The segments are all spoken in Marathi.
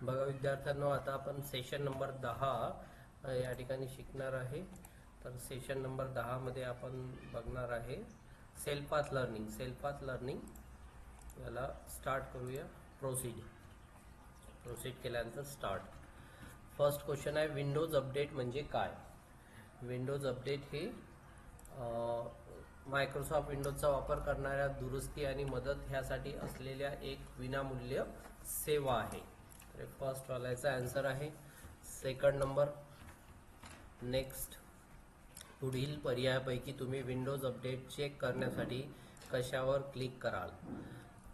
बघा विद्यार्थ्यांनो, आता आपण सेशन नंबर 10 या ठिकाणी शिकणार आहे. तर सेशन नंबर 10 मध्ये आपण बघणार आहे self path learning. Self path learning याला स्टार्ट करूया. प्रोसीड केल्यानंतर स्टार्ट. फर्स्ट क्वेश्चन आहे, विंडोज अपडेट म्हणजे काय? विंडोज अपडेट हे मायक्रोसॉफ्ट विंडोजचा वापर करणाऱ्या दुरुस्ती आणि मदत ह्यासाठी असलेल्या एक विनामूल्य सेवा आहे. तर फर्स्ट वाल्याचा आन्सर आहे. सेकंड नंबर, नेक्स्ट, पुढील पर्यायापैकी तुम्ही विंडोज अपडेट चेक करण्यासाठी कशावर क्लिक कराल?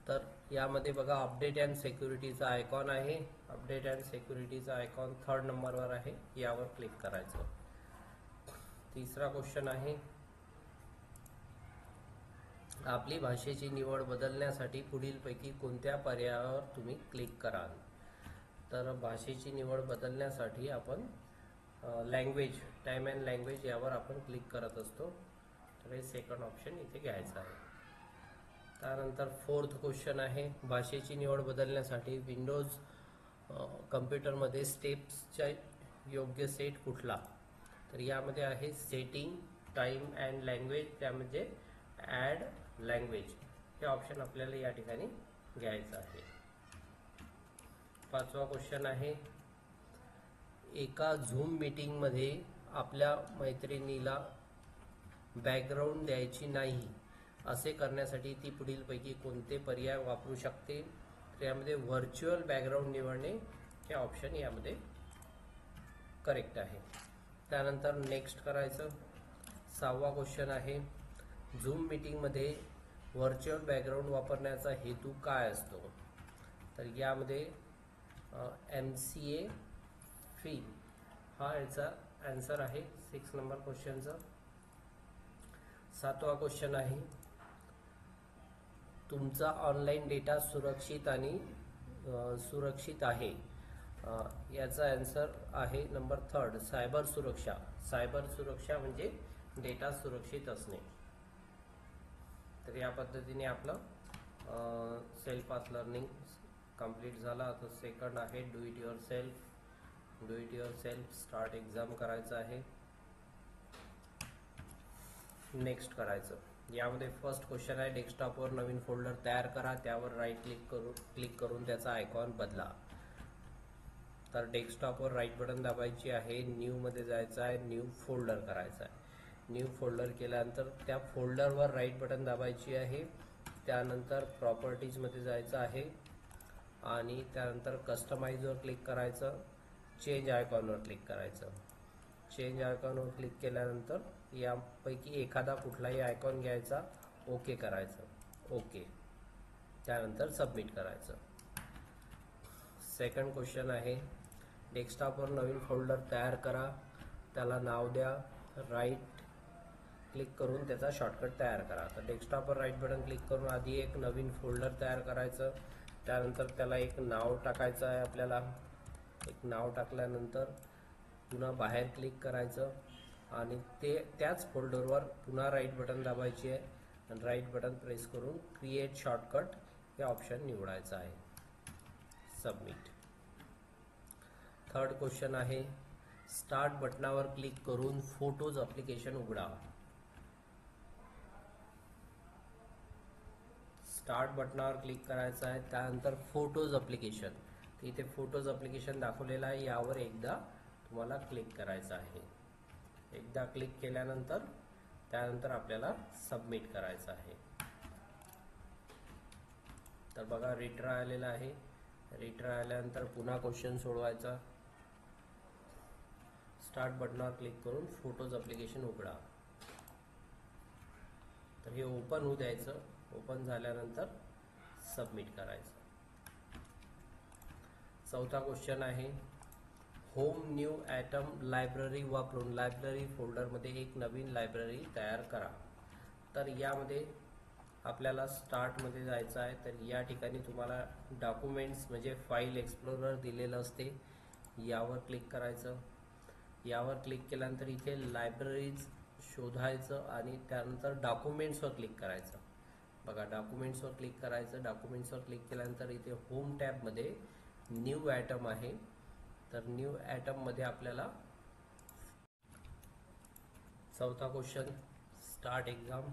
तर यामध्ये बघा, अपडेट अँड सिक्युरिटीचा आयकॉन आहे. अपडेट अँड सिक्युरिटीचा आयकॉन थर्ड नंबरवर आहे, यावर क्लिक करायचं. तिसरा क्वेश्चन आहे, आपली भाषेची निवड बदलण्यासाठी पुढीलपैकी कोणत्या पर्यायावर तुम्ही क्लिक कराल? तर भाषेची निवड बदलण्यासाठी आपण लँग्वेज, टाइम अँड लँग्वेज यावर आपण क्लिक करत असतो. तर हे सेकंड ऑप्शन इथे घ्यायचं आहे. त्यानंतर फोर्थ क्वेश्चन आहे, भाषेची निवड बदलण्यासाठी विंडोज कम्प्युटरमध्ये स्टेप्सचा योग्य सेट कुठला? तर यामध्ये आहे सेटिंग, टाइम अँड लँग्वेज, त्यामध्ये ॲड लँग्वेज हे ऑप्शन आपल्याला या ठिकाणी घ्यायचं आहे. पाचवा क्वेश्चन आहे, एका झूम मीटिंगमध्ये आपल्या मैत्रिणीला बॅकग्राऊंड द्यायची नाही, असे करण्यासाठी ती पुढीलपैकी कोणते पर्याय वापरू शकते? तर यामध्ये व्हर्च्युअल बॅकग्राऊंड निवडणे हे ऑप्शन यामध्ये करेक्ट आहे. त्यानंतर नेक्स्ट करायचं. सहावा क्वेश्चन आहे, झूम मीटिंगमध्ये व्हर्च्युअल बॅकग्राऊंड वापरण्याचा हेतू काय असतो? तर यामध्ये MCA फी हा याचा आन्सर आहे 6 नंबर क्वेश्चनचा. सातवा क्वेश्चन आहे, तुमचा ऑनलाईन डेटा सुरक्षित आहे. याचा आन्सर आहे नंबर थर्ड, सायबर सुरक्षा. सायबर सुरक्षा म्हणजे डेटा सुरक्षित असणे. तर या पद्धतीने आपलं सेल्फ पाथ लर्निंग कंप्लीट झाला. आता सेकंड आहे, do it your self. Do it your self start exam करायचं आहे. नेक्स्ट करायचं. यामध्ये फर्स्ट क्वेश्चन आहे, डेस्कटॉपवर नवीन फोल्डर तयार करा, त्यावर राईट क्लिक करून त्याचा आयकॉन बदला. तर डेस्कटॉपवर राईट बटन दाबायची आहे, न्यू मध्ये जायचं आहे, न्यू फोल्डर करायचा आहे. न्यू फोल्डर केल्यानंतर त्या फोल्डरवर राईट बटन दाबायची आहे. त्यानंतर प्रॉपर्टीजमध्ये जायचं आहे आणि त्यानंतर कस्टमाइजवर क्लिक करायचं. चेंज आयकॉनवर क्लिक करायचं. चेंज आयकॉनवर क्लिक केल्यानंतर यापैकी एखादा कुठलाही आयकॉन घ्यायचा, ओके करायचं. ओके, त्यानंतर सबमिट करायचं. सेकंड क्वेश्चन आहे, डेस्कटॉपवर नवीन फोल्डर तयार करा, त्याला नाव द्या, राईट क्लिक करून त्याचा शॉर्टकट तयार करा. तर डेस्कटॉपवर राईट बटन क्लिक करून आधी एक नवीन फोल्डर तयार करायचं. त्यानंतर त्याला एक नाव टाकायचं आहे आपल्याला. एक नाव टाकल्यानंतर पुन्हा बाहेर क्लिक करायचं आणि त्याच फोल्डरवर पुन्हा राईट बटन दाबायची आहे आणि राईट बटन प्रेस करून क्रिएट शॉर्टकट हे ऑप्शन निवडायचं आहे. सबमिट. थर्ड क्वेश्चन आहे, स्टार्ट बटनावर क्लिक करून फोटोज ॲप्लिकेशन उघडा. स्टार्ट बटनावर क्लिक करायचं आहे. त्यानंतर फोटोज ॲप्लिकेशन, इथे फोटोज ॲप्लिकेशन दाखवलेलं आहे, यावर एकदा तुम्हाला क्लिक करायचं आहे. एकदा क्लिक केल्यानंतर त्यानंतर आपल्याला सबमिट करायचं आहे. तर बघा, रिट्राय आलेला आहे. रिट्राय आल्यानंतर पुन्हा क्वेश्चन सोडवायचा. स्टार्ट बटनावर क्लिक करून फोटोज ॲप्लिकेशन उघडा. तर हे ओपन होऊ द्यायचं. ओपन झाल्यानंतर सबमिट करायचं. चौथा क्वेश्चन आहे, होम न्यू ॲटम लायब्ररी वापरून लायब्ररी फोल्डरमध्ये एक नवीन लायब्ररी तयार करा. तर यामध्ये आपल्याला स्टार्टमध्ये जायचं आहे. तर या ठिकाणी तुम्हाला डॉक्युमेंट्स म्हणजे फाईल एक्सप्लोरर दिलेलं असते, यावर क्लिक करायचं. यावर क्लिक केल्यानंतर इथे लायब्ररीज शोधायचं आणि त्यानंतर डॉक्युमेंट्सवर क्लिक करायचं. बघा, डॉक्युमेंट्सवर क्लिक करायचं. डॉक्युमेंट्सवर क्लिक केल्यानंतर इथे होम टॅबमध्ये न्यू ॲटम आहे. तर न्यू ॲटममध्ये आपल्याला चौथा question, start exam.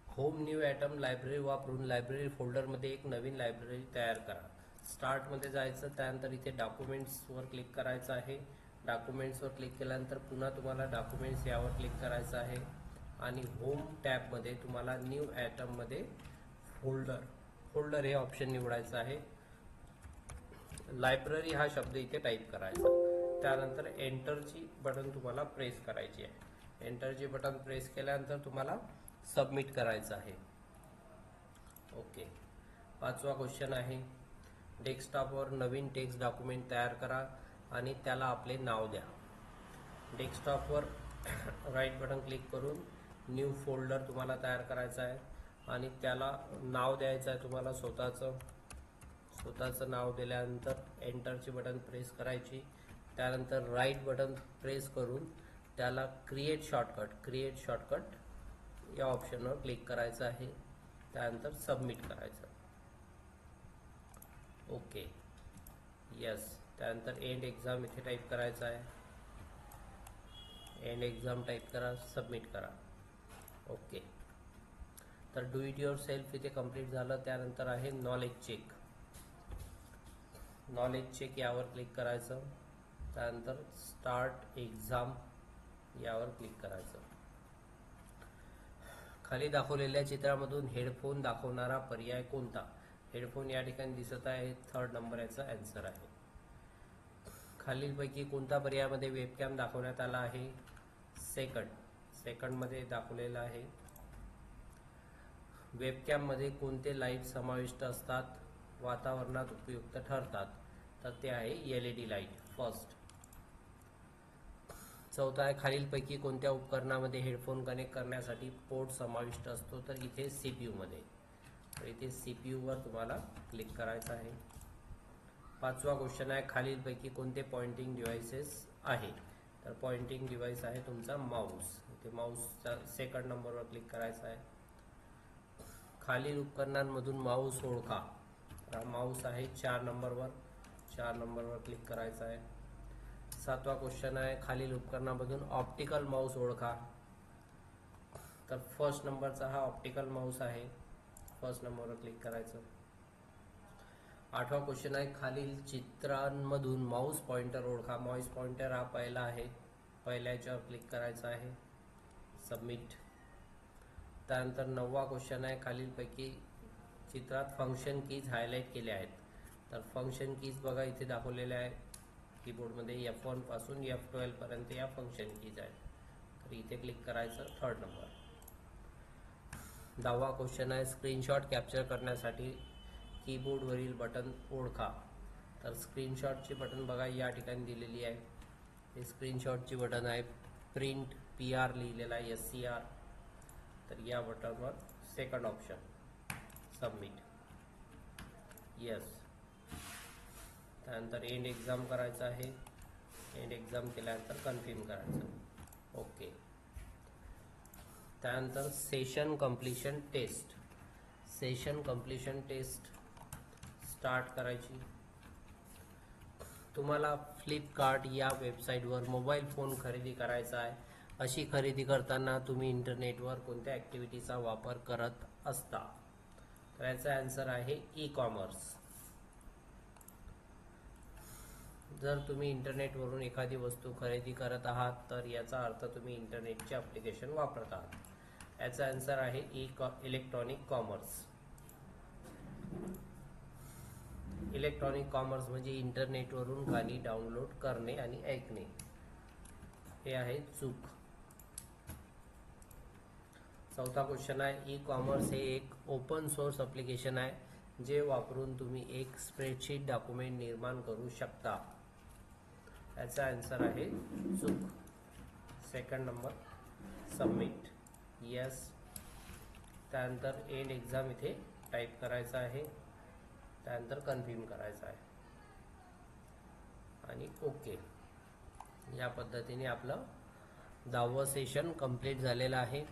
Home new atom library वापरून लायब्ररी फोल्डरमध्ये एक नवीन लायब्ररी तयार करा. स्टार्टमध्ये जायचं, त्यानंतर इथे डॉक्युमेंट्सवर क्लिक करायचं आहे. डॉक्युमेंट्सवर क्लिक केल्यानंतर पुन्हा तुम्हाला डॉक्युमेंट्स यावर क्लिक करायचं आहे आणि होम टॅबमध्ये तुम्हाला न्यू ॲटममध्ये फोल्डर हे ऑप्शन निवडायचं आहे. लायब्ररी हा शब्द इथे टाईप करायचा. त्यानंतर एंटरची बटन तुम्हाला प्रेस करायची आहे. एंटरची बटन प्रेस केल्यानंतर तुम्हाला सबमिट करायचं आहे. ओके. पाचवा क्वेश्चन आहे, डेस्कटॉपवर नवीन टेक्स्ट डॉक्युमेंट तयार करा आणि त्याला आपले नाव द्या. डेस्कटॉपवर राईट बटन क्लिक करून न्यू फोल्डर तुम्हाला तयार करायचा आहे आणि त्याला नाव द्यायचं आहे तुम्हाला स्वतःचं नाव दिल्यानंतर एंटरची बटन प्रेस करायची. त्यानंतर राईट बटन प्रेस करून त्याला क्रिएट शॉर्टकट या ऑप्शनवर क्लिक करायचं आहे. त्यानंतर सबमिट करायचं. ओके. यस. त्यानंतर एंड एक्झाम इथे टाईप करायचं आहे. एंड एक्झाम टाईप करा, सबमिट करा. ओके. तर डू इट युअर सेल्फ इथे कंप्लीट झालं. त्यानंतर आहे नॉलेज चेक यावर क्लिक करायचं. त्यानंतर स्टार्ट एक्झाम यावर क्लिक करायचं. खाली दाखवलेल्या चित्रामधून हेडफोन दाखवणारा पर्याय कोणता? हेडफोन या ठिकाणी दिसत आहे. 3rd नंबर याचा आन्सर आहे. खालीलपैकी कोणत्या पर्यायामध्ये वेबकॅम दाखवण्यात आला आहे? सेकंडमध्ये दाखवलेला आहे. वेबकॅममध्ये कोणते लाईट समाविष्ट असतात, वातावरणात उपयुक्त ठरतात? तर ते आहे LED लाईट. फर्स्ट. चौथा आहे, खालीलपैकी कोणत्या उपकरणामध्ये हेडफोन कनेक्ट करण्यासाठी पोर्ट समाविष्ट असतो? तर इथे CPU मध्ये. तर इथे CPU वर तुम्हाला क्लिक करायचं आहे. पाचवा क्वेश्चन आहे, खालीलपैकी कोणते पॉइंटिंग डिव्हाइसेस आहे? तर पॉइंटिंग डिव्हाइस आहे तुमचा माऊस. इथे माऊसचा 2nd नंबरवर क्लिक करायचा आहे. खालील उपकरणांमधून माऊस ओळखा. माऊस आहे 4 नंबरवर क्लिक करायचा आहे. 7वा क्वेश्चन आहे, खालील उपकरणामधून ऑप्टिकल माऊस ओळखा. तर 1st नंबरचा हा ऑप्टिकल माऊस आहे. 1st नंबरवर क्लिक करायचं. 8वा क्वेश्चन आहे, खालील चित्रांमधून माऊस पॉइंटर ओळखा. माऊस पॉइंटर हा पहिला आहे. पहिल्या याच्यावर क्लिक करायचं आहे. सबमिट. त्यानंतर 9वा क्वेश्चन आहे, खालीलपैकी चित्रात फंक्शन कीज हायलाईट केल्या आहेत. तर फंक्शन कीज बघा इथे दाखवलेल्या आहे. कीबोर्डमध्ये F1 पासून F12 पर्यंत या फंक्शन कीज आहेत. तर इथे क्लिक करायचं. 3rd number. 10वा क्वेश्चन आहे, स्क्रीनशॉट कॅप्चर करण्यासाठी कीबोर्डवरील बटन ओळखा. तर स्क्रीनशॉटची बटन बघा या ठिकाणी दिलेली आहे. हे स्क्रीनशॉटची बटन आहे. प्रिंट PR लिहिलेला आहे SCR. तर या बटनवर 2nd ऑप्शन. सबमिट. यस. त्यानंतर एंड एक्झाम करायचं आहे. एंड एक्झाम केल्यानंतर कन्फर्म करायचं. ओके. त्यानंतर सेशन कंप्लीशन टेस्ट स्टार्ट करायची. तुम्हाला फ्लिपकार्ट या वेबसाईटवर मोबाईल फोन खरेदी करायचा आहे. अशी खरेदी करताना तुम्ही इंटरनेटवर कोणत्या ॲक्टिव्हिटीचा वापर करत असता? तर याचा आन्सर आहे ई-कॉमर्स. जर तुम्ही इंटरनेटवरून एखादी वस्तू खरेदी करत आहात तर याचा अर्थ तुम्ही इंटरनेटचे ॲप्लिकेशन वापरत आहात. याचा आन्सर आहे इलेक्ट्रॉनिक कॉमर्स. इलेक्ट्रॉनिक कॉमर्स म्हणजे इंटरनेटवरून गाणी डाउनलोड करणे आणि ऐकणे. हे आहे चूक. 4था क्वेश्चन आहे, ई-कॉमर्स हे एक ओपन सोर्स ॲप्लिकेशन आहे जे वापरून तुम्ही एक स्प्रेडशीट डॉक्युमेंट निर्माण करू शकता. याचा आन्सर आहे चूक. 2nd number. सबमिट. यस. त्यानंतर एंड एक्झाम इथे टाईप करायचा आहे. त्यानंतर कन्फर्म करायचं आहे आणि ओके. या पद्धतीने आपलं 10वं सेशन कंप्लीट झालेलं आहे.